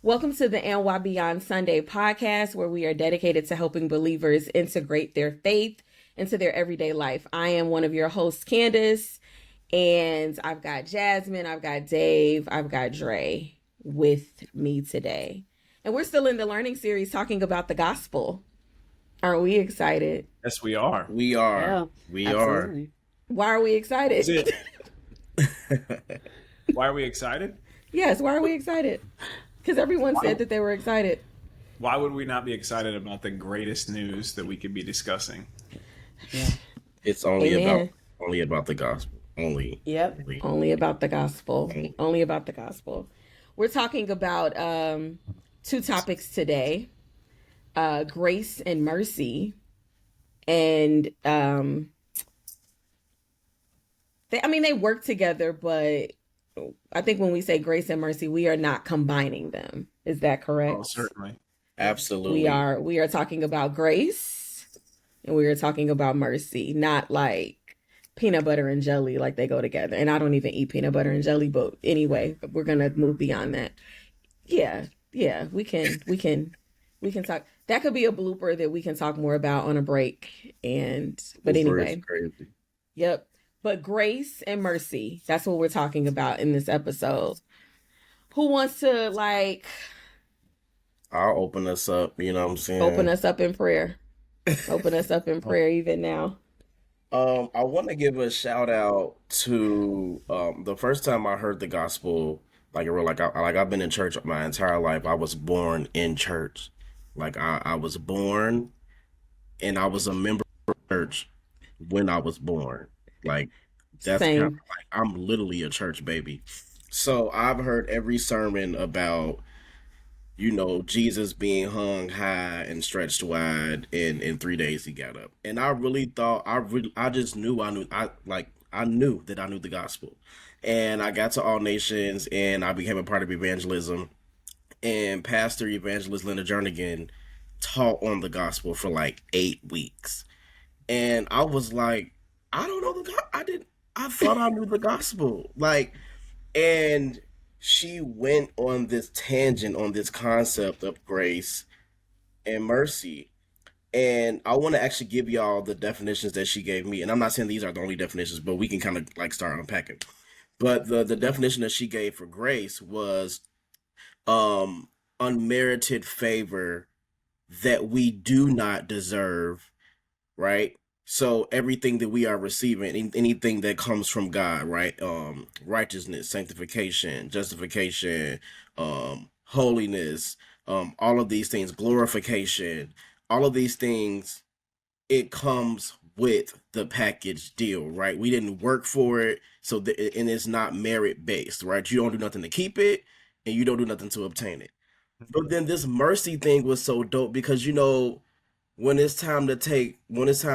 Welcome to the ANWA Beyond Sunday podcast, where we are dedicated to helping believers integrate their faith into their everyday life. I am one of your hosts, Candace, and I've got Jasmine, I've got Dave, I've got Dre with me today. And we're still in the learning series talking about the gospel. Aren't we excited? Yes, we are. We are. Yeah, we absolutely. are. Why are we excited? Is it? Why are we excited? Yes, why are we excited? Because everyone said that they were excited. Why would we not be excited about the greatest news that we could be discussing? Yeah. It's only Amen. about the gospel. Only. Yep. Only about the gospel. Only about the gospel. We're talking about two topics today: grace and mercy. And they work together, but I think when we say grace and mercy, we are not combining them. Is that correct? Oh, certainly. Absolutely. We are talking about grace and we are talking about mercy, not like peanut butter and jelly, like they go together. And I don't even eat peanut butter and jelly, but anyway, we're gonna move beyond that. Yeah, we can talk. That could be a blooper that we can talk more about on a break. But anyway, Crazy. Yep. But grace and mercy, that's what we're talking about in this episode. Who wants to I'll open us up, you know what I'm saying? open us up in prayer? Open us up in prayer even now. I want to give a shout out to the first time I heard the gospel, I've been in church my entire life. I was born in church. I was born and I was a member of church when I was born. That's Same. kind of I'm literally a church baby. So I've heard every sermon about, Jesus being hung high and stretched wide, and in 3 days he got up. And I really thought I just knew I knew that I knew the gospel. And I got to All Nations and I became a part of evangelism. And Pastor Evangelist Linda Jernigan taught on the gospel for 8 weeks. And I was like, I don't know I thought I knew the gospel. And she went on this tangent on this concept of grace and mercy. And I want to actually give y'all the definitions that she gave me. And I'm not saying these are the only definitions, but we can kind of start unpacking. But the definition that she gave for grace was unmerited favor that we do not deserve, right? So everything that we are receiving, anything that comes from God, right? Righteousness, sanctification, justification, holiness, all of these things, glorification, all of these things, it comes with the package deal, right? We didn't work for it, and it's not merit based, right? You don't do nothing to keep it, and you don't do nothing to obtain it. But then this mercy thing was so dope because when it's time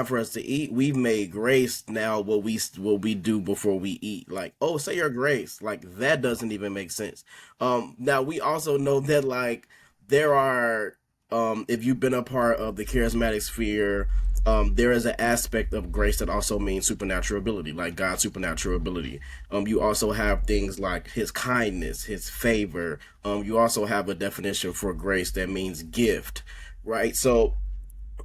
for us to eat, we've made grace now what we do before we eat. Say your grace. That doesn't even make sense. Now we also know that there are if you've been a part of the charismatic sphere, there is an aspect of grace that also means supernatural ability, like God's supernatural ability. You also have things like his kindness, his favor. You also have a definition for grace that means gift, right? So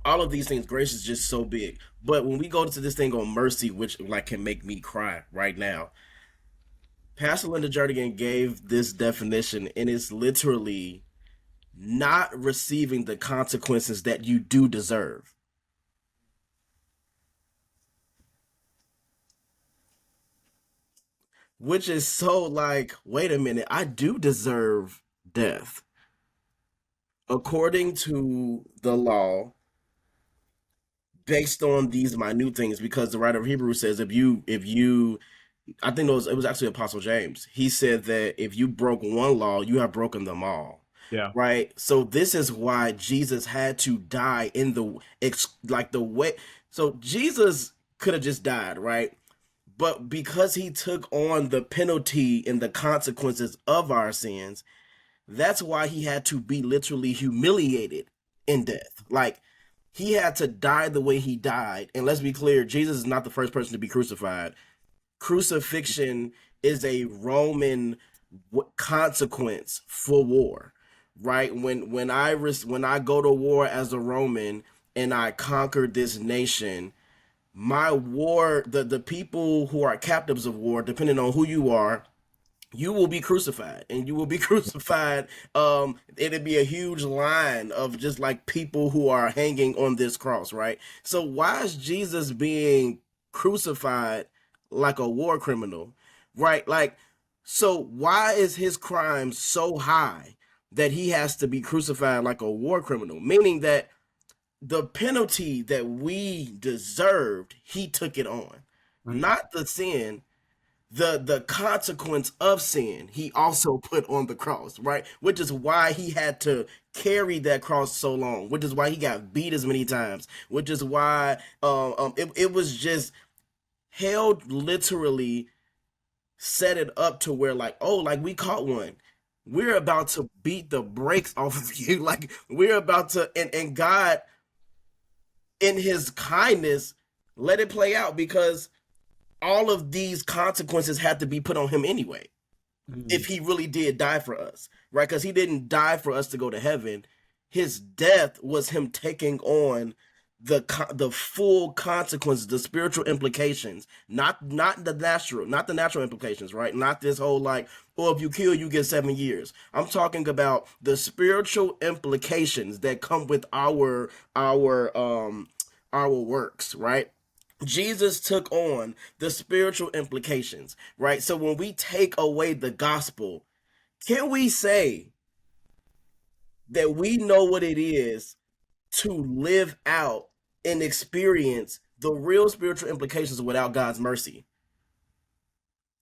all of these things, grace is just so big. But when we go to this thing on mercy, which can make me cry right now, Pastor Linda Jernigan gave this definition, and it's literally not receiving the consequences that you do deserve. Which is so wait a minute, I do deserve death. According to the law, based on these minute things, because the writer of Hebrews says if you I think it was actually Apostle James. He said that if you broke one law, you have broken them all. Yeah. Right. So this is why Jesus had to die in the way. So Jesus could have just died, right? But because he took on the penalty and the consequences of our sins, that's why he had to be literally humiliated in death. He had to die the way he died. And let's be clear, Jesus is not the first person to be crucified. Crucifixion is a Roman consequence for war. right? When I go to war as a Roman and I conquer this nation, my war, the people who are captives of war, depending on who you will be crucified, and you will be crucified. It'd be a huge line of just like people who are hanging on this cross, right? So why is Jesus being crucified like a war criminal, right? Like, so why is his crime so high that he has to be crucified like a war criminal? Meaning that the penalty that we deserved, he took it on, Mm. not the sin, the consequence of sin he also put on the cross, right? Which is why he had to carry that cross so long, which is why he got beat as many times, which is why it was just held literally, set it up to where like, oh, like we caught one, we're about to beat the brakes off of you, like we're about to, and God in his kindness let it play out, because all of these consequences had to be put on him anyway, if Mm. he really did die for us, right? Because he didn't die for us to go to heaven. His death was him taking on the full consequences, the spiritual implications, not the natural implications, right? Not this whole like, oh, if you kill, you get 7 years. I'm talking about the spiritual implications that come with our works, right? Jesus took on the spiritual implications, right? So when we take away the gospel, can we say that we know what it is to live out and experience the real spiritual implications without God's mercy?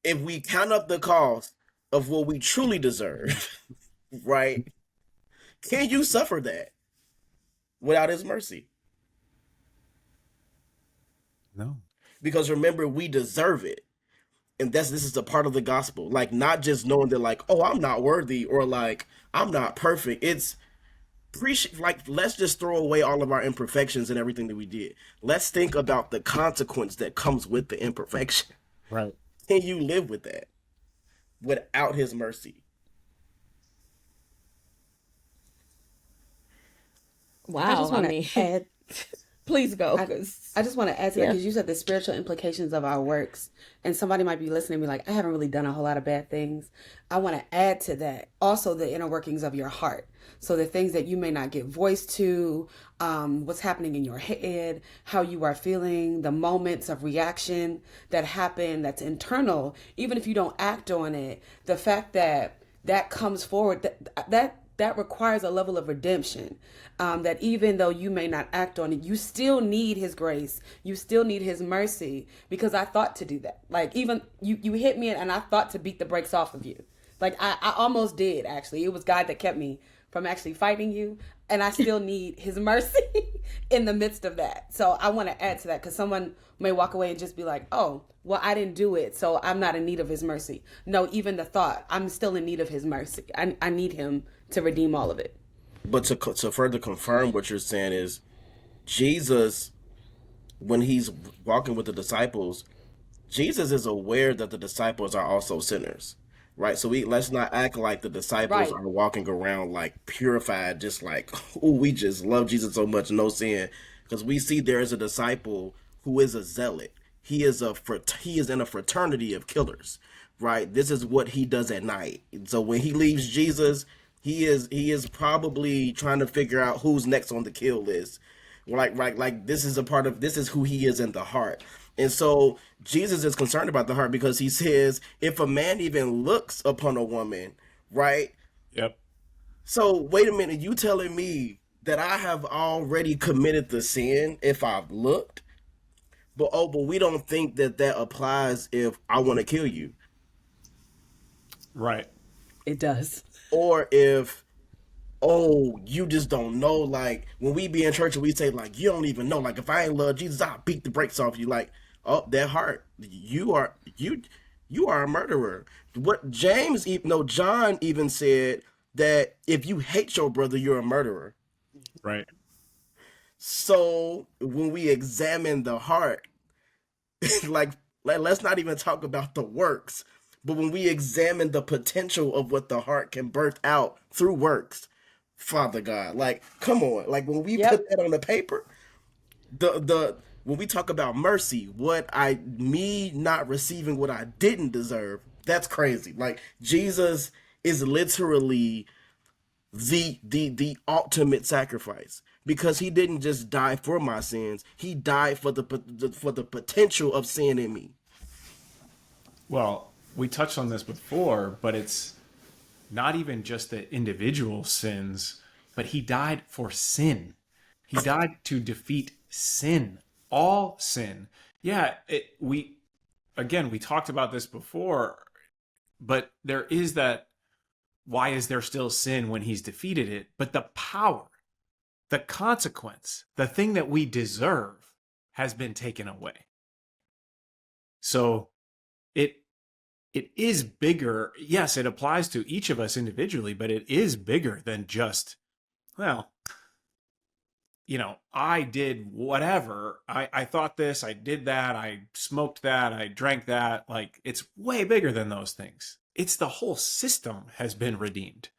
If we count up the cost of what we truly deserve, right? Can you suffer that without his mercy? No. Because remember, we deserve it. And this is a part of the gospel, like not just knowing that like, oh, I'm not worthy, or like I'm not perfect. It's appreciate, like, let's just throw away all of our imperfections and everything that we did. Let's think about the consequence that comes with the imperfection. Right. Can you live with that without his mercy? I just Wow. I want to mean, add. please go. I, 'Cause, I just want to add to that yeah. because you said the spiritual implications of our works, and somebody might be listening and be like, I haven't really done a whole lot of bad things. I want to add to that also the inner workings of your heart. So the things that you may not give voice to, what's happening in your head, how you are feeling, the moments of reaction that happen that's internal, even if you don't act on it, the fact that that comes forward, that requires a level of redemption, that even though you may not act on it, you still need his grace, you still need his mercy, because I thought to do that, like even you hit me and I thought to beat the brakes off of you, like I almost did. Actually, it was God that kept me from actually fighting you, and I still need his mercy in the midst of that. So I want to add to that, because someone may walk away and just be like, oh, well, I didn't do it, so I'm not in need of his mercy. No, even the thought, I'm still in need of his mercy. I need him to redeem all of it. But to further confirm what you're saying is, Jesus, when he's walking with the disciples, Jesus is aware that the disciples are also sinners, right? So let's not act like the disciples Right. are walking around like purified, just like, oh, we just love Jesus so much, no sin. Because we see there is a disciple who is a zealot. He is in a fraternity of killers, right? This is what he does at night. So when he leaves Jesus, he is probably trying to figure out who's next on the kill list. Like this is who he is in the heart. And so Jesus is concerned about the heart, because he says, if a man even looks upon a woman, right? Yep. So wait a minute, you telling me that I have already committed the sin if I've looked? But we don't think that that applies if I want to kill you, Right. It does. or if, oh, you just don't know. Like when we be in church and we say like, you don't even know. Like if I ain't love Jesus, I'll beat the brakes off you. Like, oh, that heart, you are a murderer. What James, no, John even said that if you hate your brother, you're a murderer. Right. So when we examine the heart, like, let's not even talk about the works, but when we examine the potential of what the heart can birth out through works, Father God. Like, come on. Like when we Yep. put that on the paper, the when we talk about mercy, me not receiving what I didn't deserve, that's crazy. Like Jesus is literally the ultimate sacrifice because he didn't just die for my sins. He died for the potential of sin in me. Well, we touched on this before, but it's not even just the individual sins, but he died for sin. He died to defeat sin, all sin. Yeah, we talked about this before, but there is that, why is there still sin when he's defeated it? But the power, the consequence, the thing that we deserve has been taken away. So it it is bigger. Yes, it applies to each of us individually, but it is bigger than just, well, I did whatever. I thought this, I did that, I smoked that, I drank that. Like, it's way bigger than those things. It's the whole system has been redeemed.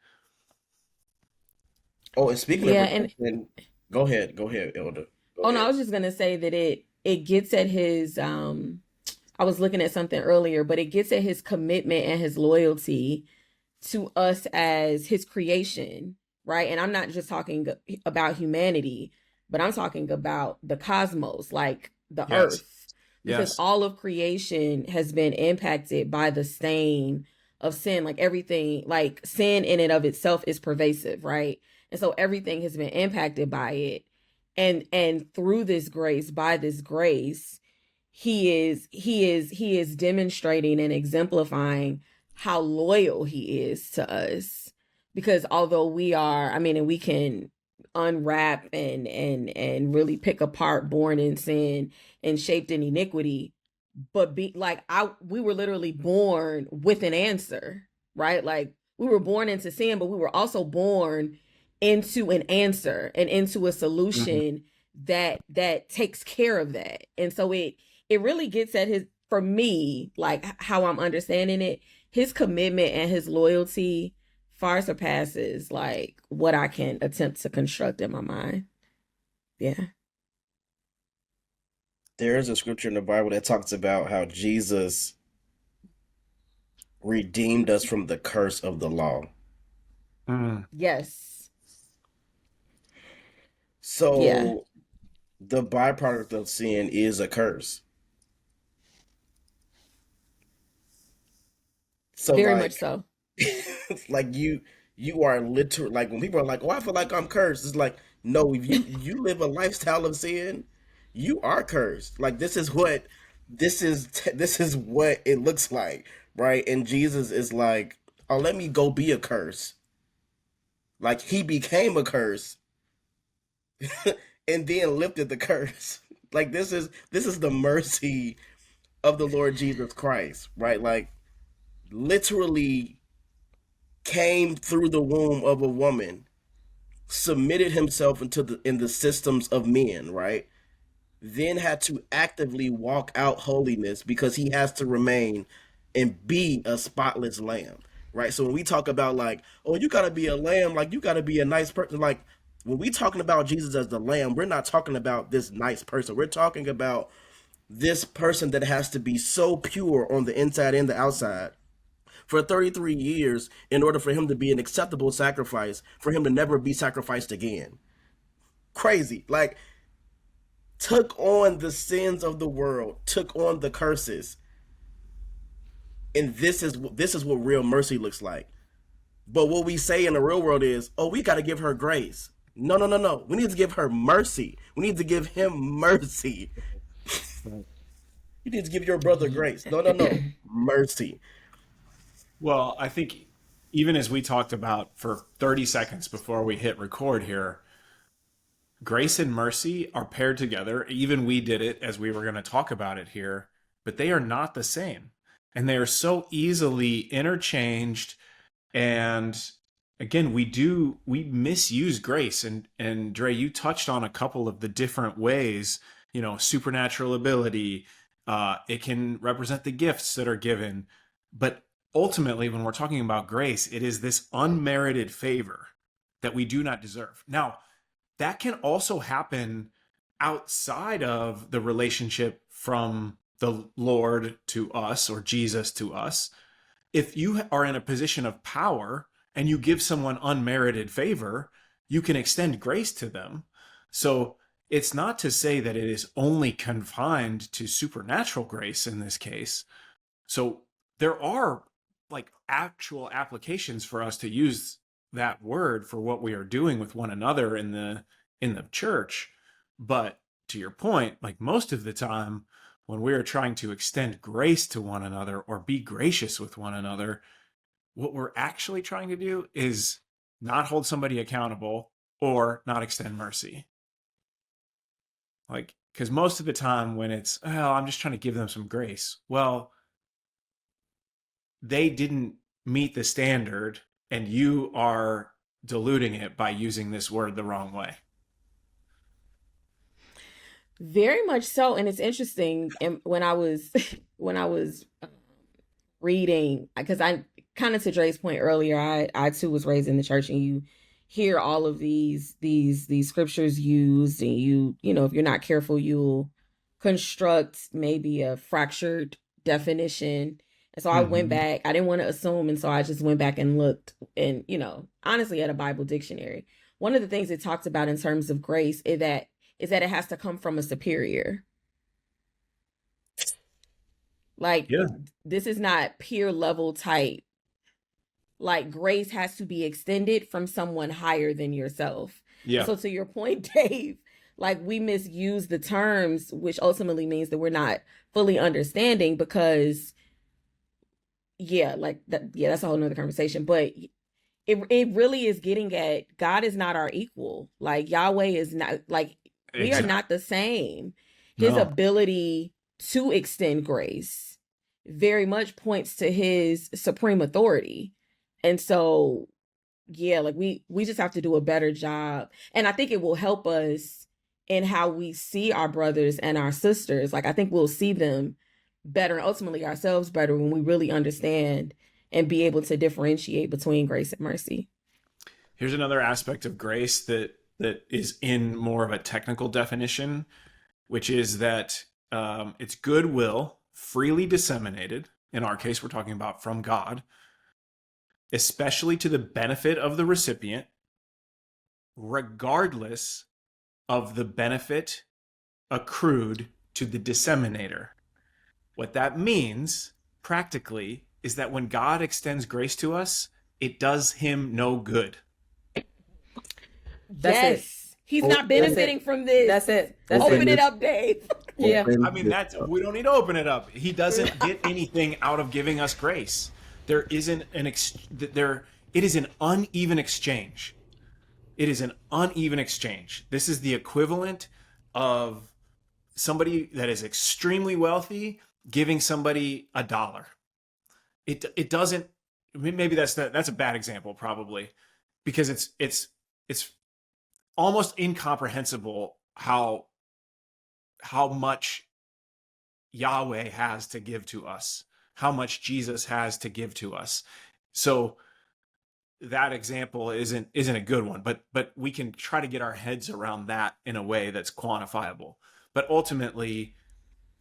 Oh, and speaking of Yeah, and redemption, go ahead, Elder. Go oh no, I ahead. was just gonna say that it gets at his I was looking at something earlier, but it gets at his commitment and his loyalty to us as his creation, right? And I'm not just talking about humanity, but I'm talking about the cosmos, like the Yes. earth, because Yes. all of creation has been impacted by the stain of sin. Like everything, like sin in and of itself is pervasive, right? And so everything has been impacted by it. And through this grace, by this grace, he is demonstrating and exemplifying how loyal he is to us, because although we are, I mean, and we can unwrap and really pick apart born in sin and shaped in iniquity, but be like, I we were literally born with an answer, right? Like we were born into sin, but we were also born into an answer and into a Mhm. solution that takes care of that. And so it really gets at his, for me, like how I'm understanding it, his commitment and his loyalty far surpasses like what I can attempt to construct in my mind. Yeah. There is a scripture in the Bible that talks about how Jesus redeemed us from the curse of the law. Mm. Yes. Yeah. So the byproduct of sin is a curse. So Very much like so. like you are literally like when people are like, "Oh, I feel like I'm cursed." It's like, no, if you live a lifestyle of sin, you are cursed. Like this is what it looks like, right? And Jesus is like, "Oh, let me go be a curse." Like he became a curse and then lifted the curse. Like this is the mercy of the Lord Jesus Christ, right? Like literally came through the womb of a woman, submitted himself in the systems of men, right? Then had to actively walk out holiness because he has to remain and be a spotless lamb, right? So when we talk about like, oh, you gotta be a lamb, like you gotta be a nice person, like when we talking about Jesus as the lamb, we're not talking about this nice person. We're talking about this person that has to be so pure on the inside and the outside for 33 years in order for him to be an acceptable sacrifice, for him to never be sacrificed again. Crazy. Like, took on the sins of the world, took on the curses. And this is what real mercy looks like. But what we say in the real world is, "Oh, we got to give her grace." No, no, no, no. We need to give her mercy. We need to give him mercy. Right. You need to give your brother grace. No, no, no. Mercy. Well, I think even as we talked about for 30 seconds before we hit record here, grace and mercy are paired together. Even we did it as we were going to talk about it here, but they are not the same. And they are so easily interchanged. And again, we misuse grace. And Dre, you touched on a couple of the different ways, supernatural ability. It can represent the gifts that are given. But ultimately, when we're talking about grace, it is this unmerited favor that we do not deserve. Now, that can also happen outside of the relationship from the Lord to us or Jesus to us. If you are in a position of power and you give someone unmerited favor, you can extend grace to them. So it's not to say that it is only confined to supernatural grace in this case. So there are like actual applications for us to use that word for what we are doing with one another in the church. But to your point, like most of the time when we are trying to extend grace to one another or be gracious with one another, what we're actually trying to do is not hold somebody accountable or not extend mercy. Like, because most of the time when it's, oh, I'm just trying to give them some grace. Well, they didn't meet the standard and you are diluting it by using this word the wrong way. Very much so. And it's interesting. And when I was reading, because I kind of, to Dre's point earlier, I too was raised in the church, and you hear all of these scriptures used, and you know, if you're not careful, you'll construct maybe a fractured definition. And so I went back. I didn't want to assume, and so I just went back and looked, and you know, honestly, at a Bible dictionary. One of the things it talks about in terms of grace is that it has to come from a superior. Like, Yeah. this is not peer level type. Like, grace has to be extended from someone higher than yourself. Yeah. So to your point, Dave, like, we misuse the terms, which ultimately means that we're not fully understanding, because like that, that's a whole nother conversation. But it really is getting at, God is not our equal. Like, Yahweh is not, like, we are not the same. His ability to extend grace very much points to his supreme authority. And so, yeah, like we just have to do a better job. And I think it will help us in how we see our brothers and our sisters. Like, I think we'll see them better, and ultimately ourselves better, when we really understand and be able to differentiate between grace and mercy. Here's another aspect of grace that is in more of a technical definition, which is that it's goodwill freely disseminated. In our case, we're talking about from God, especially to the benefit of the recipient, regardless of the benefit accrued to the disseminator. What that means practically is that when God extends grace to us, it does him no good. That's yes. it. He's not benefiting from this. That's it. Open it up, Dave. Yeah. I mean, we don't need to open it up. He doesn't get anything out of giving us grace. There isn't it is an uneven exchange. It is an uneven exchange. This is the equivalent of somebody that is extremely wealthy giving somebody $1. It doesn't. Maybe that's a bad example, probably, because it's almost incomprehensible how much Yahweh has to give to us, how much Jesus has to give to us. So that example isn't a good one, but we can try to get our heads around that in a way that's quantifiable. But ultimately,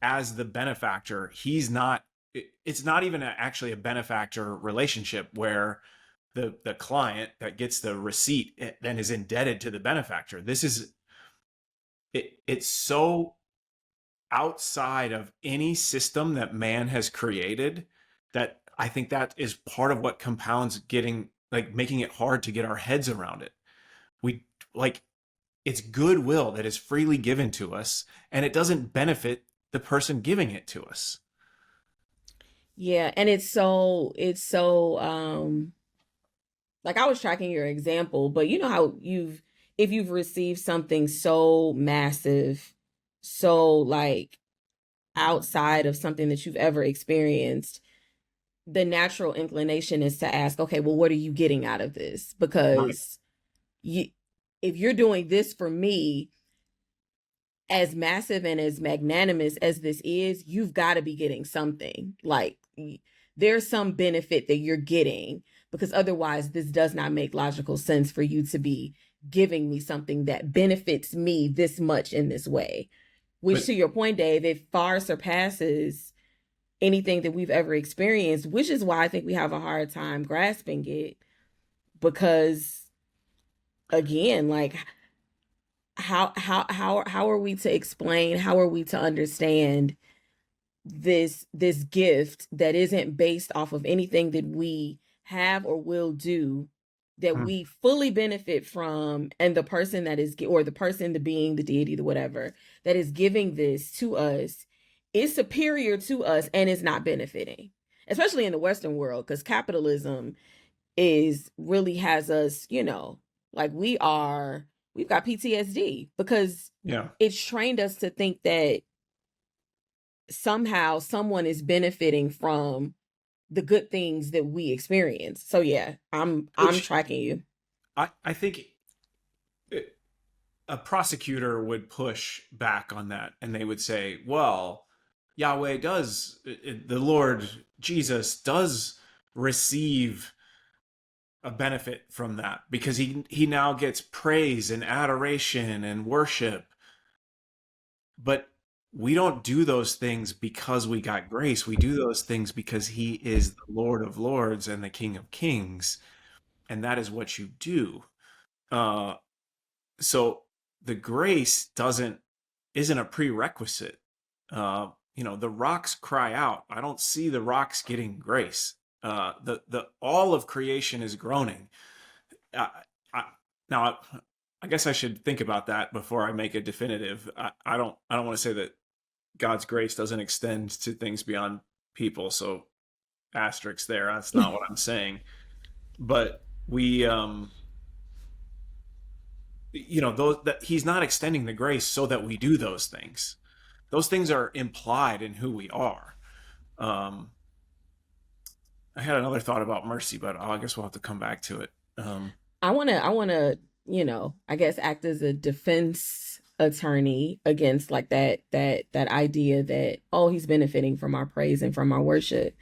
as the benefactor, it's not even actually a benefactor relationship where the client that gets the receipt then is indebted to the benefactor. This is it's so outside of any system that man has created that I think that is part of what compounds making it hard to get our heads around it. It's goodwill that is freely given to us, and it doesn't benefit the person giving it to us. Yeah, and it's so like, I was tracking your example, but you know how if you've received something so massive, so like outside of something that you've ever experienced, the natural inclination is to ask, okay, well, what are you getting out of this? Because if you're doing this for me, as massive and as magnanimous as this is, you've got to be getting something. Like, there's some benefit that you're getting. because otherwise this does not make logical sense for you to be giving me something that benefits me this much in this way. Which, to your point, Dave, it far surpasses anything that we've ever experienced, which is why I think we have a hard time grasping it. Because, again, like, how are we to explain? How are we to understand this gift that isn't based off of anything that we have or will do, that we fully benefit from, and the person that is, or the person, the being, the deity, the whatever, that is giving this to us is superior to us and is not benefiting, especially in the Western world, because capitalism really has us, like we've got PTSD because it's trained us to think that somehow someone is benefiting from the good things that we experience. So yeah, I'm tracking you. I think a prosecutor would push back on that, and they would say, well, Yahweh does, the Lord Jesus does receive a benefit from that because he now gets praise and adoration and worship. But we don't do those things because we got grace. We do those things because he is the Lord of Lords and the King of Kings. And that is what you do. So the grace isn't a prerequisite. The rocks cry out. I don't see the rocks getting grace. The all of creation is groaning. Now, I guess I should think about that before I make a definitive. I don't want to say that God's grace doesn't extend to things beyond people. So asterisk there. That's not what I'm saying. But we, he's not extending the grace so that we do those things. Those things are implied in who we are. I had another thought about mercy, but I guess we'll have to come back to it. I want to, I guess act as a defense attorney against like that idea that, oh, he's benefiting from our praise and from our worship.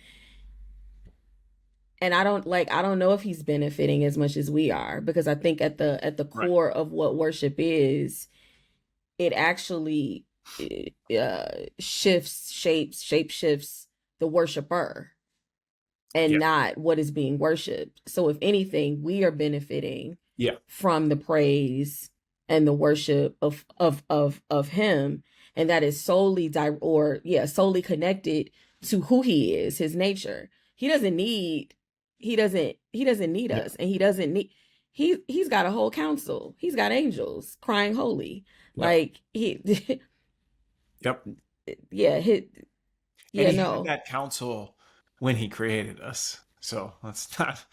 And I don't know if he's benefiting as much as we are, because I think at the core of what worship is, it actually shapeshifts the worshiper and not what is being worshipped. So if anything, we are benefiting from the praise and the worship of him, and that is solely connected to who he is, his nature. He doesn't need us, and he doesn't need he's got a whole council. He's got angels crying holy. Like he he had that counsel when he created us. So let's not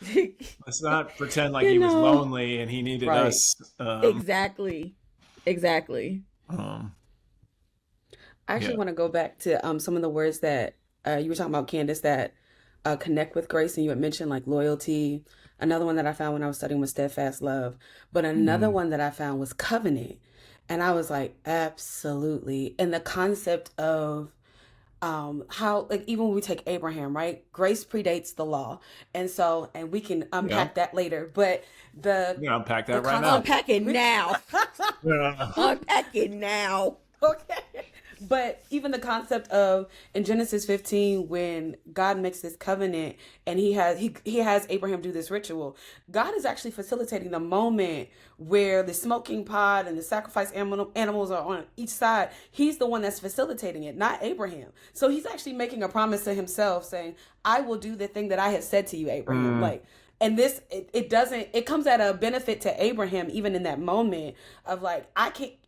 pretend like he was lonely and he needed us. Exactly. I actually want to go back to some of the words that you were talking about, Candace, that connect with grace, and you had mentioned like loyalty. Another one that I found when I was studying was steadfast love, but another one that I found was covenant, and I was like, absolutely. And the concept of how, like, even when we take Abraham, right? Grace predates the law. And we can unpack that later, but unpack that right now. Unpack it now. Unpack it now. Okay. But even the concept of in Genesis 15, when God makes this covenant and he has Abraham do this ritual, God is actually facilitating the moment where the smoking pot and the sacrifice animals are on each side. He's the one that's facilitating it, not Abraham. So he's actually making a promise to himself saying, I will do the thing that I have said to you, Abraham. And this, it comes at a benefit to Abraham, even in that moment of like,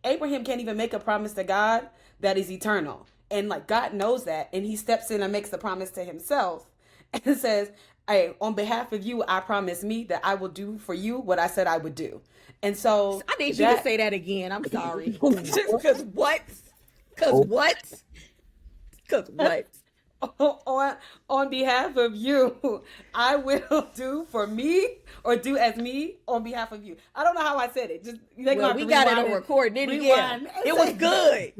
Abraham can't even make a promise to God that is eternal. And like, God knows that. And he steps in and makes the promise to himself and says, hey, on behalf of you, I promise me that I will do for you what I said I would do. And so I need you to say that again. I'm sorry. Because what? On behalf of you, I will do for me, or do as me on behalf of you. I don't know how I said it. Just we got it on record. It was good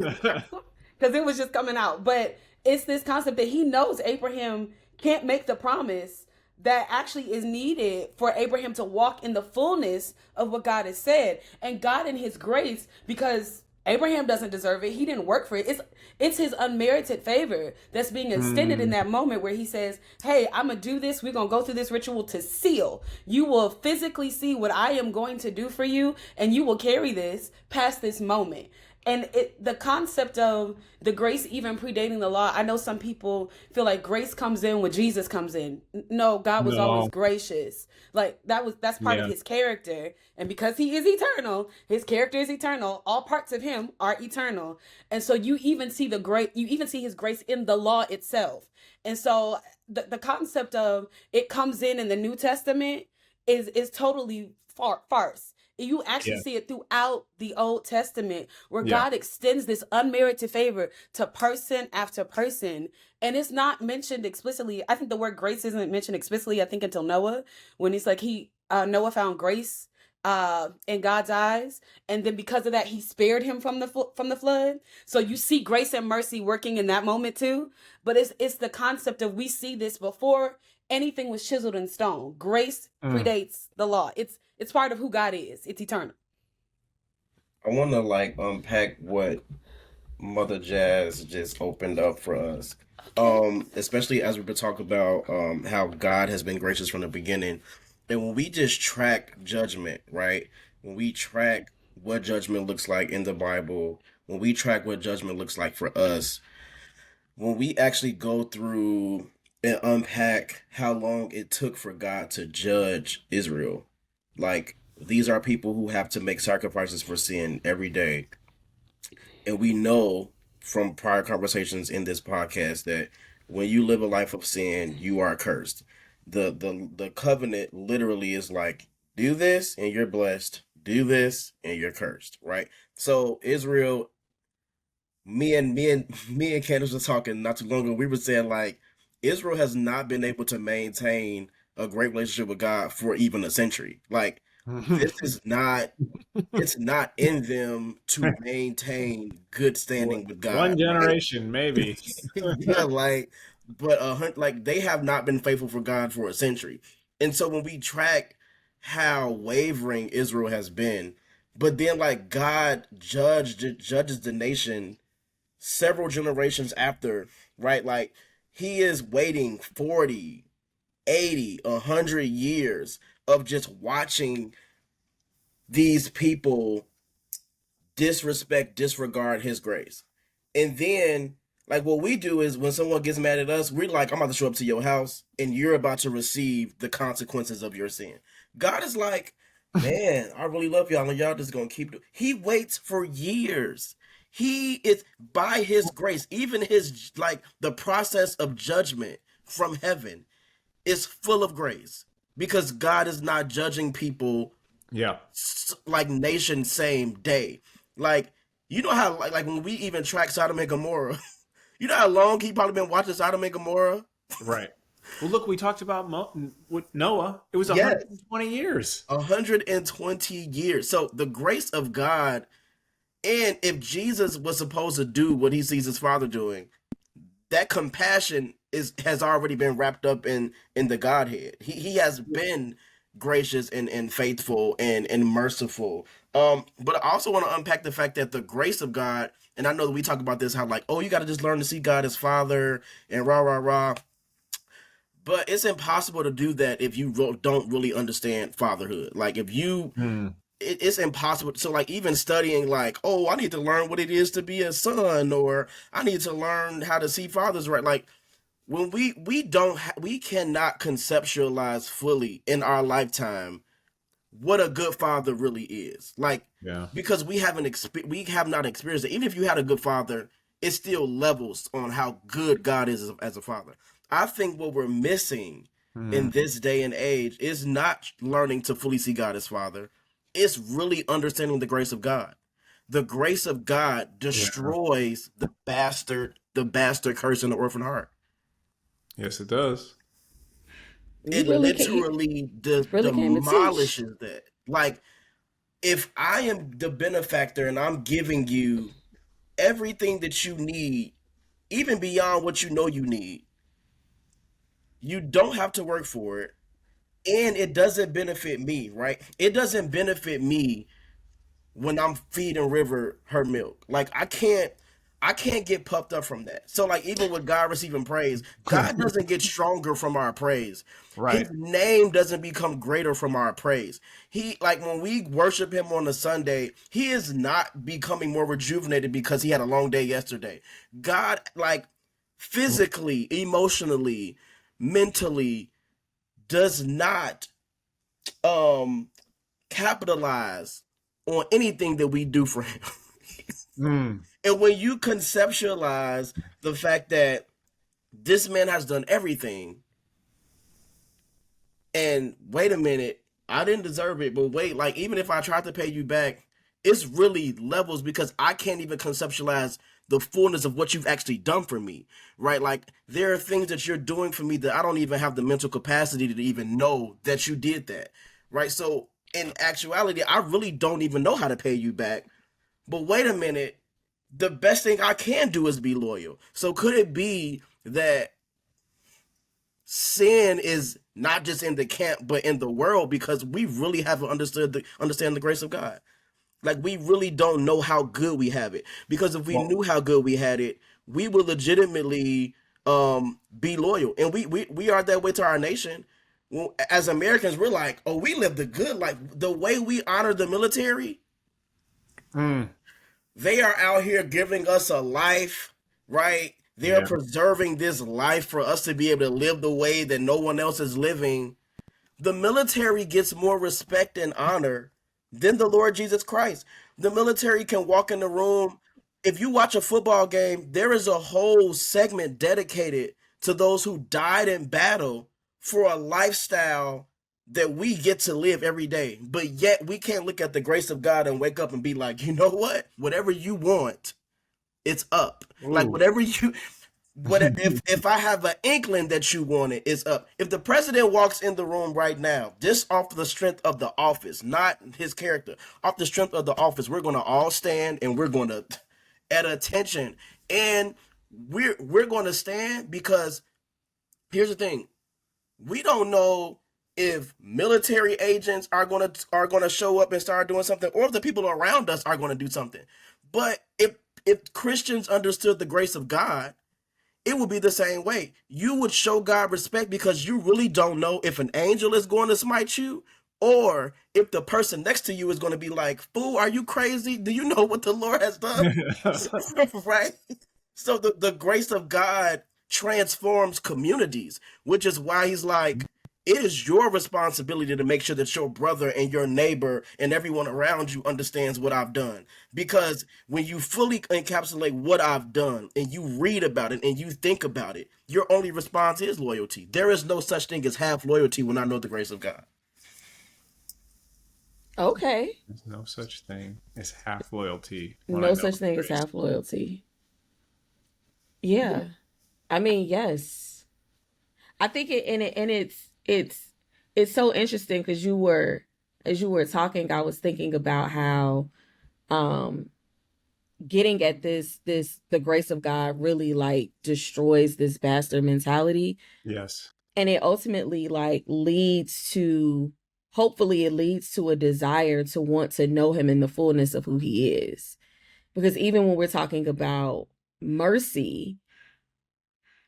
because it was just coming out. But it's this concept that he knows Abraham can't make the promise that actually is needed for Abraham to walk in the fullness of what God has said. And God in his grace, because Abraham doesn't deserve it. He didn't work for it. It's his unmerited favor that's being extended in that moment where he says, hey, I'm going to do this. We're going to go through this ritual to seal. You will physically see what I am going to do for you, and you will carry this past this moment. And the concept of the grace even predating the law, I know some people feel like grace comes in when Jesus comes in. No, God was always gracious. Like that's part of his character. And because he is eternal, his character is eternal. All parts of him are eternal. And so you even see his grace in the law itself. And so the concept of it comes in the New Testament is totally farce. You actually see it throughout the Old Testament where God extends this unmerited favor to person after person. And it's not mentioned explicitly. I think the word grace isn't mentioned explicitly, I think, until Noah, when it's like Noah found grace in God's eyes. And then because of that, he spared him from the flood. So you see grace and mercy working in that moment too. But it's the concept of, we see this before anything was chiseled in stone. Grace predates the law. It's part of who God is. It's eternal. I want to unpack what Mother Jazz just opened up for us. Especially as we've been talking about how God has been gracious from the beginning. And when we just track judgment, right? When we track what judgment looks like in the Bible, when we track what judgment looks like for us, when we actually go through and unpack how long it took for God to judge Israel, like, these are people who have to make sacrifices for sin every day. And we know from prior conversations in this podcast that when you live a life of sin, you are cursed. The covenant literally is like, do this and you're blessed, do this and you're cursed, right? So Israel, me and Candace was talking not too long ago. We were saying, like, Israel has not been able to maintain a great relationship with God for even a century. Like, this is not, it's not in them to maintain good standing with God. One generation, maybe. Yeah, but they have not been faithful for God for a century. And so when we track how wavering Israel has been, but then God judges the nation several generations after, right? Like, he is waiting 40, 80, 100 years of just watching these people disregard his grace. And then, what we do is when someone gets mad at us, we're like, I'm about to show up to your house and you're about to receive the consequences of your sin. God is like, man, I really love y'all and y'all just gonna keep doing. He waits for years. He is, by his grace, even his, the process of judgment from heaven is full of grace, because God is not judging people nation same day. You know how when we even track Sodom and Gomorrah, you know how long he probably been watching Sodom and Gomorrah? Right. Well, look, we talked about with Noah. It was 120 years. 120 years. So the grace of God, and if Jesus was supposed to do what he sees his Father doing, that compassion has already been wrapped up in the Godhead. He has been gracious and faithful and merciful. But I also want to unpack the fact that the grace of God, and I know that we talk about this, how you got to just learn to see God as Father and rah rah rah. But it's impossible to do that if you don't really understand fatherhood. If you, it's impossible. So even studying, I need to learn what it is to be a son, or I need to learn how to see fathers right. When we cannot conceptualize fully in our lifetime what a good father really is. Because we have not experienced it. Even if you had a good father, it still levels on how good God is as a father. I think what we're missing in this day and age is not learning to fully see God as Father. It's really understanding the grace of God. The grace of God destroys the bastard curse in the orphan heart. Yes, it does. It literally demolishes that. If I am the benefactor and I'm giving you everything that you need, even beyond what you know you need, You don't have to work for it, and it doesn't benefit me, right? It doesn't benefit me when I'm feeding River her milk. Like I can't get puffed up from that. So like even with God receiving praise, God doesn't get stronger from our praise. His Right. name doesn't become greater from our praise. He like when we worship him on a Sunday, he is not becoming more rejuvenated because he had a long day yesterday. God like physically, emotionally, mentally does not um capitalize on anything that we do for him. Mm. And when you conceptualize the fact that this man has done everything, and wait a minute, I didn't deserve it, but wait, like even if I tried to pay you back, it's really levels because I can't even conceptualize the fullness of what you've actually done for me, right? Like there are things that you're doing for me that I don't even have the mental capacity to even know that you did that, right? So in actuality, I really don't even know how to pay you back. But wait a minute, the best thing I can do is be loyal. So could it be that sin is not just in the camp but in the world because we really haven't understand the grace of God? Like we really don't know how good we have it. Because if we Well, knew how good we had it, we would legitimately be loyal. And we are that way to our nation. Well, as Americans, we're like, oh, we live the good life. The way we honor the military, mm, they are out here giving us a life, right? They're yeah. preserving this life for us to be able to live the way that no one else is living. The military gets more respect and honor than the Lord Jesus Christ. The military can walk in the room. If you watch a football game, there is a whole segment dedicated to those who died in battle for a lifestyle that we get to live every day. But yet we can't look at the grace of God and wake up and be like, you know what? Whatever you want, it's up. Like Ooh. whatever you what if I have an inkling that you want it, it's up. If the president walks in the room right now, just off the strength of the office, not his character, off the strength of the office, we're gonna all stand and we're gonna at attention. And we're gonna stand because here's the thing. We don't know if military agents are gonna show up and start doing something, or if the people around us are gonna do something. But if Christians understood the grace of God, it would be the same way. You would show God respect because you really don't know if an angel is going to smite you or if the person next to you is going to be like, fool, are you crazy? Do you know what the Lord has done? Right? So the grace of God transforms communities, which is why he's like, it is your responsibility to make sure that your brother and your neighbor and everyone around you understands what I've done. Because when you fully encapsulate what I've done and you read about it and you think about it, your only response is loyalty. There is no such thing as half loyalty when I know the grace of God. Okay. There's no such thing as half loyalty when I No know such thing as grace. half loyalty. Yeah. I mean, yes. I think it's so interesting because as you were talking, I was thinking about how um getting at the grace of God really like destroys this bastard mentality, Yes. and it ultimately like leads to, hopefully it leads to a desire to want to know him in the fullness of who he is. Because even when we're talking about mercy,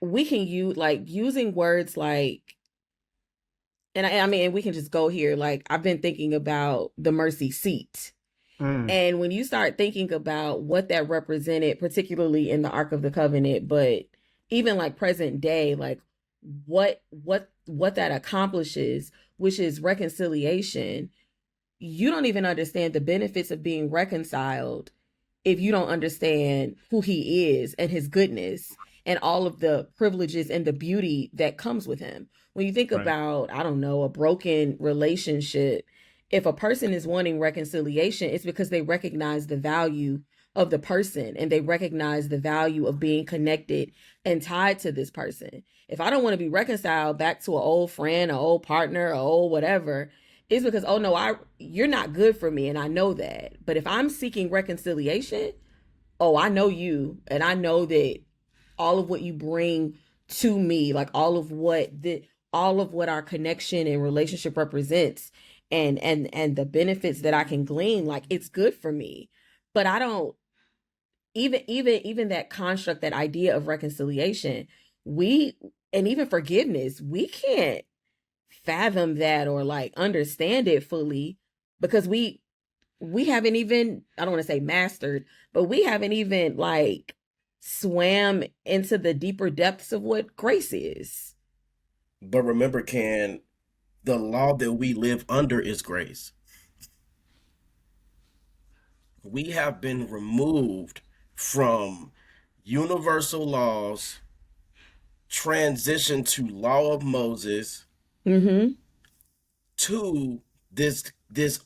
we can use like using words like, and I mean, we can just go here. Like, I've been thinking about the mercy seat. Mm, And when you start thinking about what that represented, particularly in the Ark of the Covenant, but even like present day, like what that accomplishes, which is reconciliation, you don't even understand the benefits of being reconciled if you don't understand who he is and his goodness and all of the privileges and the beauty that comes with him. When you think right. about, I don't know, a broken relationship, if a person is wanting reconciliation, it's because they recognize the value of the person and they recognize the value of being connected and tied to this person. If I don't want to be reconciled back to an old friend, an old partner, or old whatever, it's because, oh no, you're not good for me and I know that. But if I'm seeking reconciliation, oh, I know you and I know that all of what you bring to me, like all of what our connection and relationship represents, and the benefits that I can glean, like it's good for me. But I don't, even that construct, that idea of reconciliation, we, and even forgiveness, we can't fathom that or like understand it fully, because we haven't even, I don't want to say mastered, but we haven't even like swam into the deeper depths of what grace is. But remember, Can, the law that we live under is grace. We have been removed from universal laws, transition to law of Moses, Mm-hmm. to this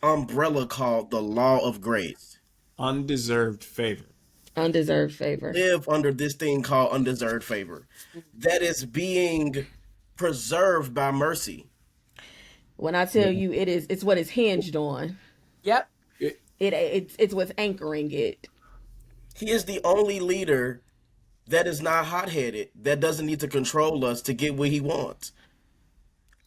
umbrella called the law of grace. Undeserved favor. Undeserved favor. Live under this thing called undeserved favor that is being preserved by mercy. When I tell you it's what it's hinged on. Yep. It- It's what's anchoring it. He is the only leader that is not hot-headed, that doesn't need to control us to get what he wants.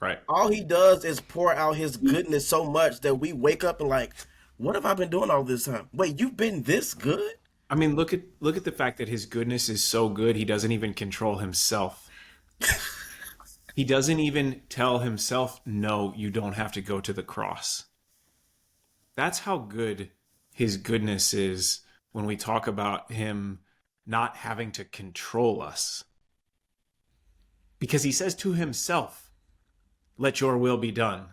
right. All he does is pour out his goodness so much that we wake up and like, what have I been doing all this time? Wait, you've been this good? I mean, look at the fact that his goodness is so good, he doesn't even control himself. He doesn't even tell himself, no, you don't have to go to the cross. That's how good his goodness is when we talk about him not having to control us. Because he says to himself, let your will be done.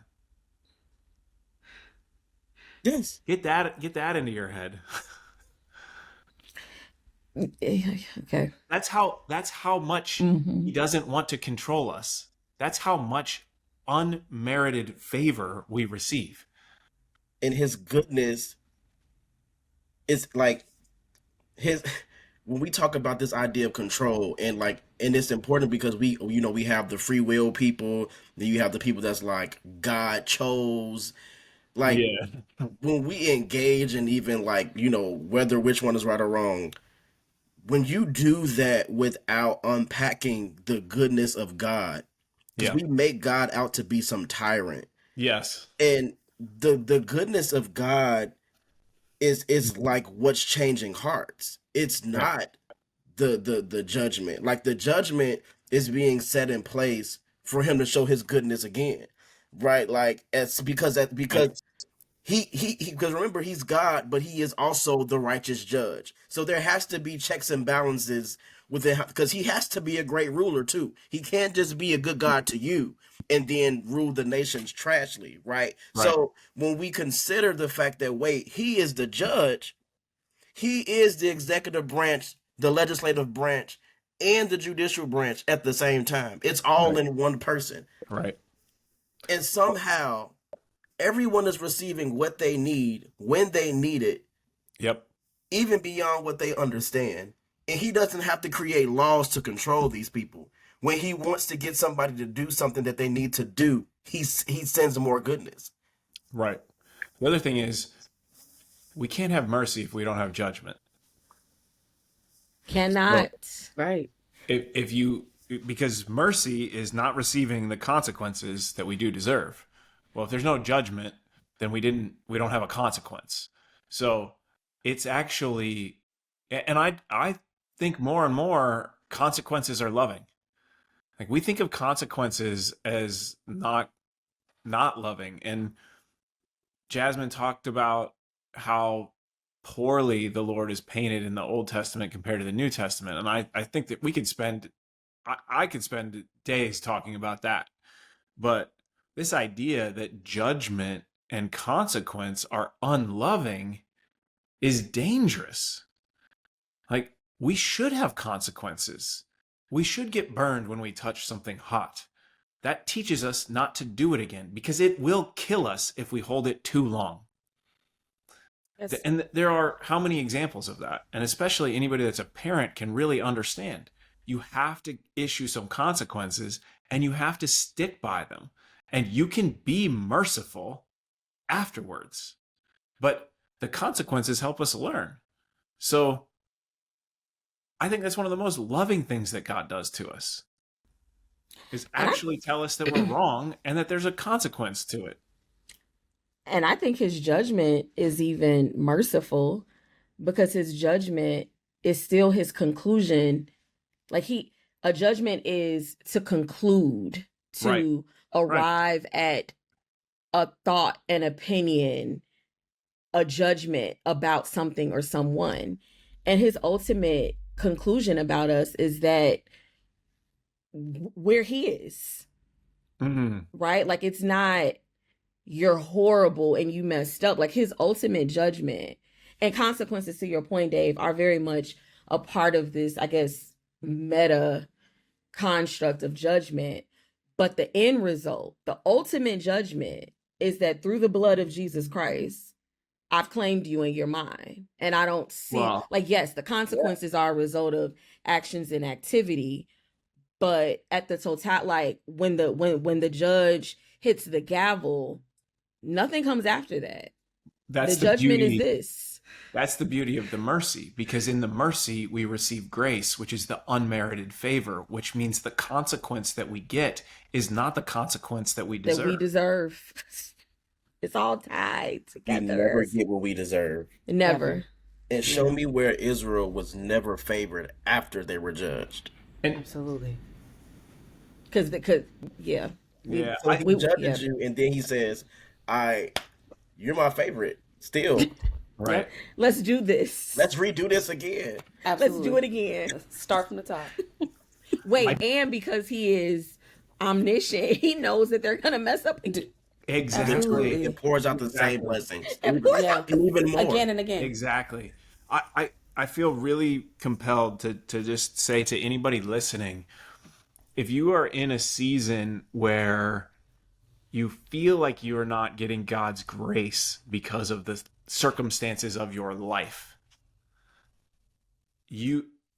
Yes. Get that into your head. Okay. That's how much he doesn't want to control us. That's how much unmerited favor we receive. And his goodness is like his when we talk about this idea of control, and like, and it's important because we have the free will people, then you have the people that's like God chose, like when we engage in even like, whether which one is right or wrong, when you do that without unpacking the goodness of God, because Yeah. we make God out to be some tyrant. Yes. And the goodness of God is like what's changing hearts. It's Right. not the judgment. Like the judgment is being set in place for him to show his goodness again. Right? Like it's because Right. he because remember, he's God, but he is also the righteous judge. So there has to be checks and balances within, because he has to be a great ruler too. He can't just be a good God to you and then rule the nations trashly, right? Right. So when we consider the fact that, wait, he is the judge, he is the executive branch, the legislative branch, and the judicial branch at the same time. It's all Right. in one person. Right. And somehow everyone is receiving what they need when they need it, Yep. even beyond what they understand. And he doesn't have to create laws to control these people. When he wants to get somebody to do something that they need to do, he sends more goodness. Right. The other thing is, we can't have mercy if we don't have judgment. Cannot. Right. If you, because mercy is not receiving the consequences that we do deserve. Well, if there's no judgment, then we don't have a consequence. So it's actually, and I think more and more consequences are loving. Like, we think of consequences as not loving. And Jasmine talked about how poorly the Lord is painted in the Old Testament compared to the New Testament. And I think that we could spend, I could spend days talking about that. But this idea that judgment and consequence are unloving is dangerous. Like, we should have consequences. We should get burned when we touch something hot. That teaches us not to do it again, because it will kill us if we hold it too long. Yes. And there are how many examples of that? And especially anybody that's a parent can really understand. You have to issue some consequences, and you have to stick by them. And you can be merciful afterwards. But the consequences help us learn. So I think that's one of the most loving things that God does to us. is And I actually tell us that we're wrong and that there's a consequence to it. and I think his judgment is even merciful because his judgment is still his conclusion. Like a judgment is to conclude, Right. to Right. arrive at a thought, an opinion, a judgment about something or someone. And his ultimate conclusion about us is that we're his, Mm-hmm. right? Like it's not you're horrible and you messed up. Like his ultimate judgment and consequences, to your point, Dave, are very much a part of this, I guess, meta construct of judgment. But the end result, the ultimate judgment, is that through the blood of Jesus Christ, I've claimed you and you're mine. And I don't see, Well, like, yes, the consequences are a result of actions and activity, but at the total, like when the judge hits the gavel, nothing comes after that. The that's the judgment is beauty. this. That's the beauty of the mercy, because in the mercy we receive grace, which is the unmerited favor, which means the consequence that we get is not the consequence that we That we deserve. deserve. It's all tied We never together. get what we deserve. Never. And show me where Israel was never favored after they were judged. And Absolutely. Because yeah. yeah, So he yeah. judges you, and then he says, you're my favorite still. right. Yep. Let's do this. Let's redo this again. Absolutely. Let's do it again. Start from the top. Wait, and because he is omniscient, he knows that they're gonna mess up again. Exactly. Absolutely. It pours out the same Exactly. blessings. Of course. Yeah. And even more. Again and again. Exactly. I feel really compelled to just say to anybody listening, if you are in a season where you feel like you're not getting God's grace because of the circumstances of your life,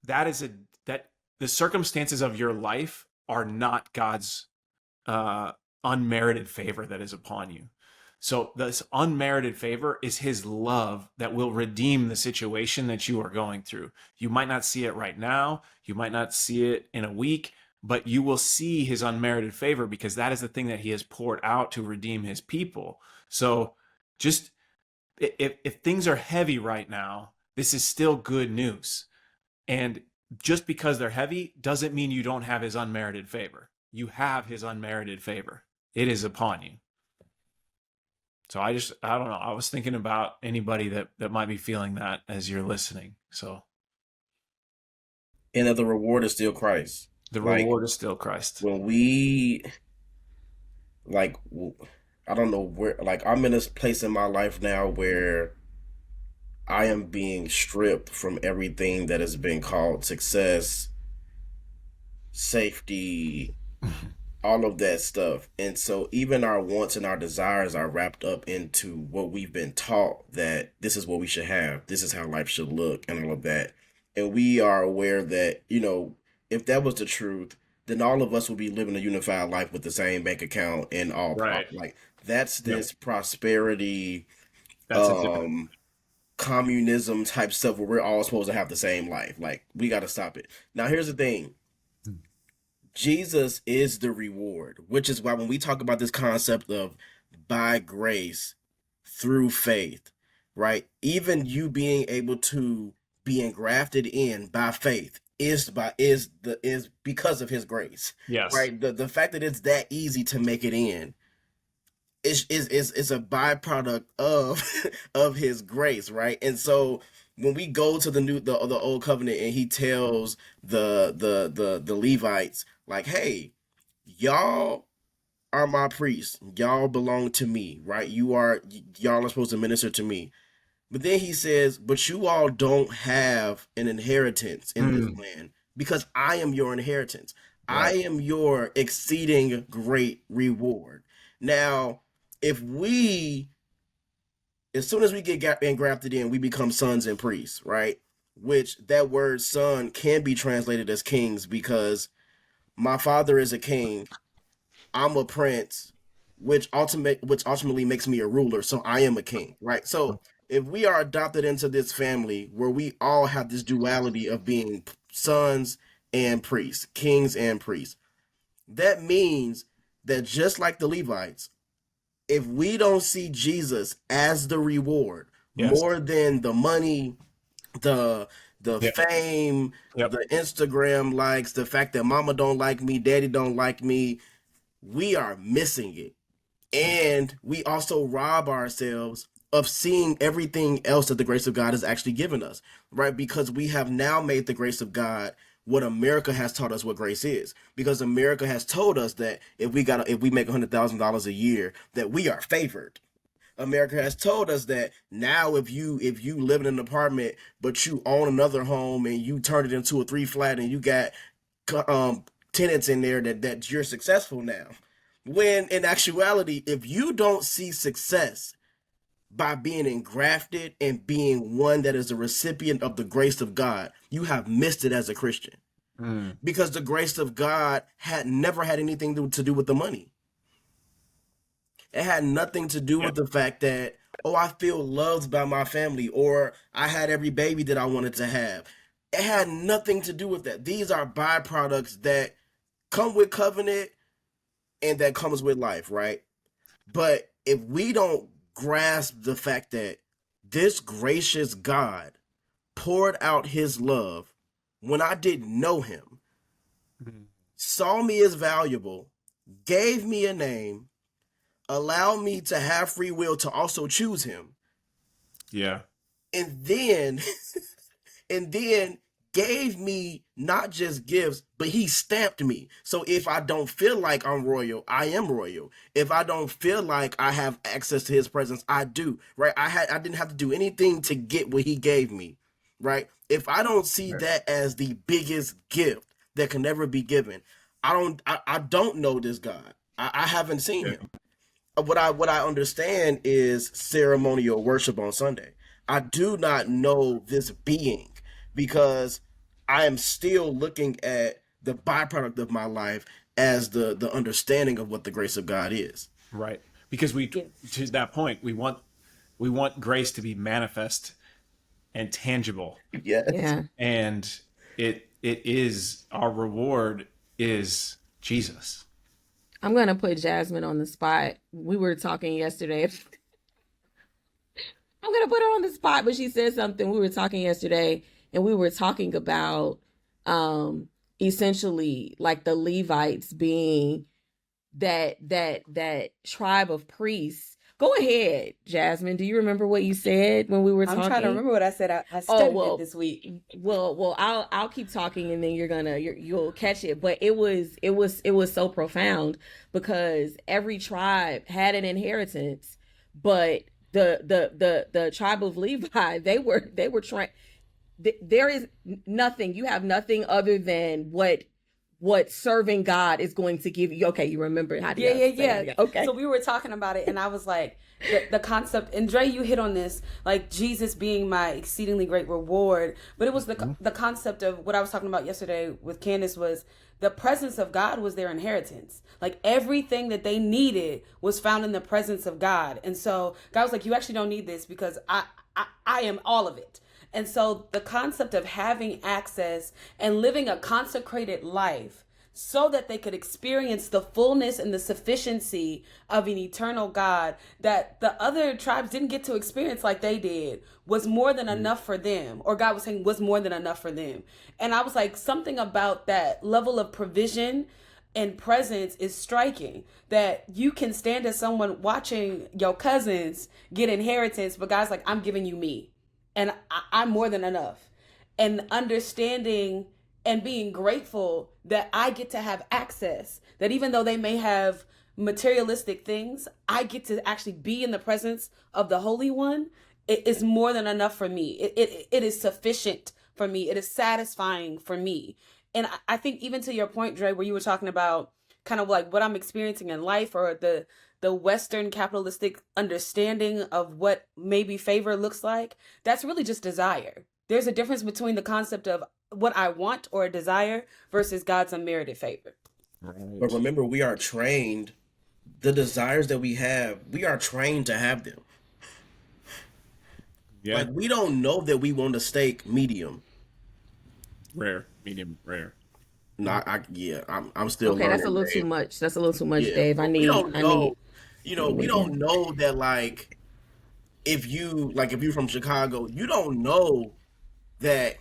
that the circumstances of your life are not God's unmerited favor that is upon you. So this unmerited favor is his love that will redeem the situation that you are going through. You might not see it right now. You might not see it in a week, but you will see his unmerited favor because that is the thing that he has poured out to redeem his people. So just if things are heavy right now, this is still good news. And just because they're heavy doesn't mean you don't have his unmerited favor. You have his unmerited favor. It is upon you. So I don't know. I was thinking about anybody that might be feeling that as you're listening. So And that the reward is still Christ. the Like, reward is still Christ. when we, like, I don't know where, like, I'm in this place in my life now where I am being stripped from everything that has been called success, safety, all of that stuff. And so even our wants and our desires are wrapped up into what we've been taught, that this is what we should have, this is how life should look, and all of that. And we are aware that, if that was the truth, then all of us would be living a unified life with the same bank account and all. Right. Like, that's Yep. this prosperity, That's a different. communism type stuff where we're all supposed to have the same life. Like, we got to stop it. Now, here's the thing. Jesus is the reward, which is why when we talk about this concept of by grace through faith, right? Even you being able to be engrafted in by faith is because of his grace, Yes. right? The fact that it's that easy to make it in is a byproduct of of his grace, right? And so when we go to the old covenant and he tells the Levites, like, hey, y'all are my priests, y'all belong to me, right? Y'all are supposed to minister to me. But then he says, but you all don't have an inheritance in this land because I am your inheritance. Right. I am your exceeding great reward. Now, as soon as we get engrafted in, we become sons and priests, right? Which that word son can be translated as kings, because my father is a king, I'm a prince, which ultimately makes me a ruler, so I am a king, right? So if we are adopted into this family where we all have this duality of being sons and priests, kings and priests, that means that just like the Levites, if we don't see Jesus as the reward Yes. more than the money, the Yep. fame, Yep. the Instagram likes, the fact that mama don't like me, daddy don't like me, we are missing it. And we also rob ourselves of seeing everything else that the grace of God has actually given us, right? Because we have now made the grace of God what America has taught us what grace is. Because America has told us that if we make $100,000 a year, that we are favored. America has told us that now if you live in an apartment but you own another home and you turn it into a 3-flat and you got tenants in there, that you're successful now. When in actuality, if you don't see success by being engrafted and being one that is a recipient of the grace of God, you have missed it as a Christian. Because the grace of God had never had anything to do with the money. It had nothing to do with the fact that, oh, I feel loved by my family, or I had every baby that I wanted to have. It had nothing to do with that. These are byproducts that come with covenant and that comes with life, right? But if we don't grasp the fact that this gracious God poured out his love when I didn't know him, saw me as valuable, gave me a name, allowed me to have free will to also choose him. Yeah. And then gave me not just gifts, but he stamped me. So if I don't feel like I'm royal, I am royal. If I don't feel like I have access to his presence, I do, right? I didn't have to do anything to get what he gave me, right? If I don't see that as the biggest gift that can never be given, I don't know this God. I haven't seen him. What I understand is ceremonial worship on Sunday. I do not know this being because I am still looking at the byproduct of my life as the understanding of what the grace of God is. Right. Because to that point, we want grace to be manifest and tangible. Yes. Yeah. And it is, our reward is Jesus. I'm going to put Jasmine on the spot. We were talking yesterday. I'm going to put her on the spot, but she said something. We were talking yesterday and we were talking about essentially like the Levites being that tribe of priests. Go ahead, Jasmine. Do you remember what you said when we were talking? I'm trying to remember what I said. I studied it this week. Well, I'll keep talking and then you'll catch it. But it was so profound because every tribe had an inheritance, but the tribe of Levi, they were trying. There is nothing. You have nothing other than what serving God is going to give you. Okay, you remember how to Yeah. Okay. So we were talking about it and I was like, the concept, and Dre, you hit on this, like Jesus being my exceedingly great reward. But it was the concept of what I was talking about yesterday with Candace was the presence of God was their inheritance. Like everything that they needed was found in the presence of God. And so God was like, you actually don't need this because I am all of it. And so the concept of having access and living a consecrated life so that they could experience the fullness and the sufficiency of an eternal God that the other tribes didn't get to experience like they did was more than enough for them. Or God was saying was more than enough for them. And I was like, something about that level of provision and presence is striking, that you can stand as someone watching your cousins get inheritance, but God's like, I'm giving you me. And I'm more than enough. And understanding and being grateful that I get to have access, that even though they may have materialistic things, I get to actually be in the presence of the Holy One. It is more than enough for me. It is sufficient for me. It is satisfying for me. And I think even to your point, Dre, where you were talking about kind of like what I'm experiencing in life or the Western capitalistic understanding of what maybe favor looks like, that's really just desire. There's a difference between the concept of what I want or a desire versus God's unmerited favor. Right. But remember, we are trained, the desires that we have, we are trained to have them. Yeah. Like, we don't know that we want a steak medium. Rare, medium, rare. No, I'm still Okay, that's a learning, little too Dave. much. That's a little too much, Yeah, Dave. I but we need don't I know. need We maybe. don't know that like if you're from Chicago, you don't know that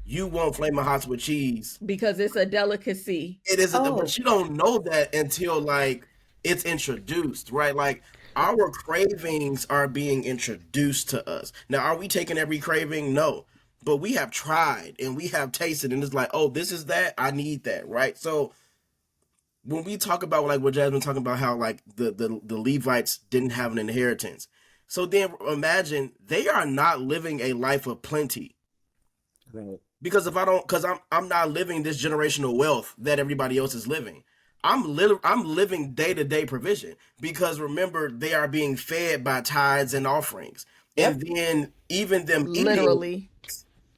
you want flaming hots with cheese. Because it's a delicacy. It isn't, Oh, but you don't know that until like it's introduced, right? Like our cravings are being introduced to us. Now, are we taking every craving? No. But we have tried and we have tasted, and it's like, oh, this is that. I need that, right? So when we talk about like what Jasmine talking about, how like the Levites didn't have an inheritance. So then imagine they are not living a life of plenty. Right. Because if I don't, because I'm not living this generational wealth that everybody else is living. I'm living day to day provision because remember they are being fed by tithes and offerings, yep. and then even them eating Literally.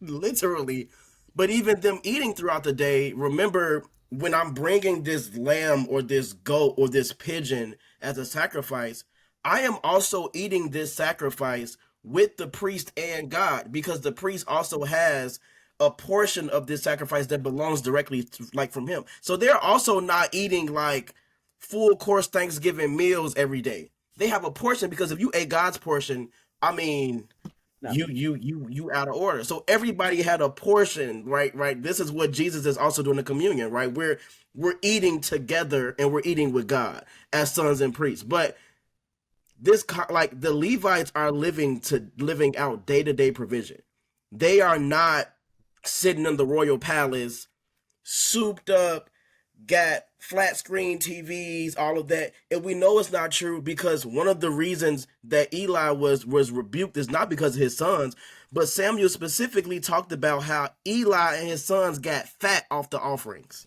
literally, but even them eating throughout the day. Remember when I'm bringing this lamb or this goat or this pigeon as a sacrifice, I am also eating this sacrifice with the priest and God because the priest also has a portion of this sacrifice that belongs directly to, like from him. So they're also not eating like full course Thanksgiving meals every day. They have a portion because if you ate God's portion, I mean, No. you out of order. So everybody had a portion, right? Right. This is what Jesus is also doing in communion, right? We're eating together and we're eating with God as sons and priests. But like the Levites are living out day to day provision. They are not sitting in the royal palace, souped up, got flat screen TVs, all of that. And we know it's not true because one of the reasons that Eli was rebuked is not because of his sons, but Samuel specifically talked about how Eli and his sons got fat off the offerings.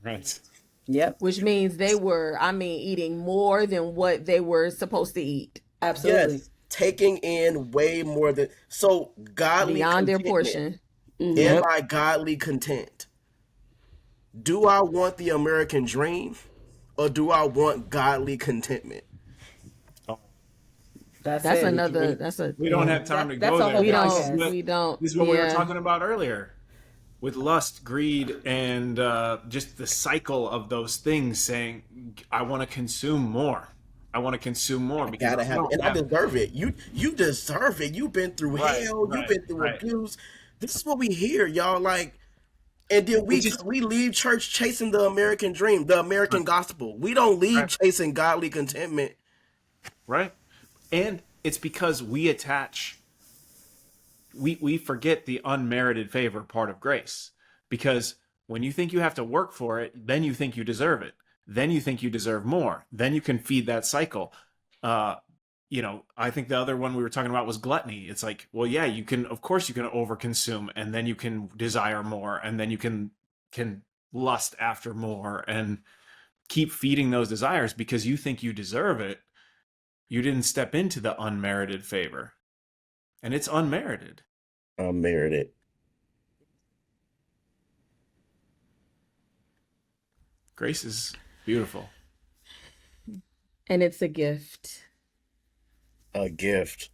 Right. Yep. Which means they were, I mean, eating more than what they were supposed to eat. Absolutely. Yes, taking in way more than so godly Beyond their contentment. portion. Mm-hmm. Am Yep. I godly content? Do I want the American dream or do I want godly contentment? Oh, That's That's it. another, that's a, we don't yeah. have time to That's go a there, whole We but don't, podcast. we don't, this is what we were yeah. talking about earlier with lust, greed, and just the cycle of those things. Saying, "I want to consume more. I want to consume more I because gotta if I have it, don't and I have deserve it. You deserve it. You've been through right, hell. You've right, been through right, abuse. This is what we hear, y'all. Like, and then which is we leave church chasing the American dream, the right, American gospel. We don't leave right, chasing godly contentment. right, and it's because we forget the unmerited favor part of grace. Because when you think you have to work for it, then you think you deserve it. Then you think you deserve more. Then you can feed that cycle. Uh, I think the other one we were talking about was gluttony. It's like, well, yeah, you can, of course, you can overconsume, and then you can desire more, and then you can lust after more, and keep feeding those desires because you think you deserve it. You didn't step into the unmerited favor, and it's unmerited. Unmerited. Grace is beautiful. And it's a gift. A gift.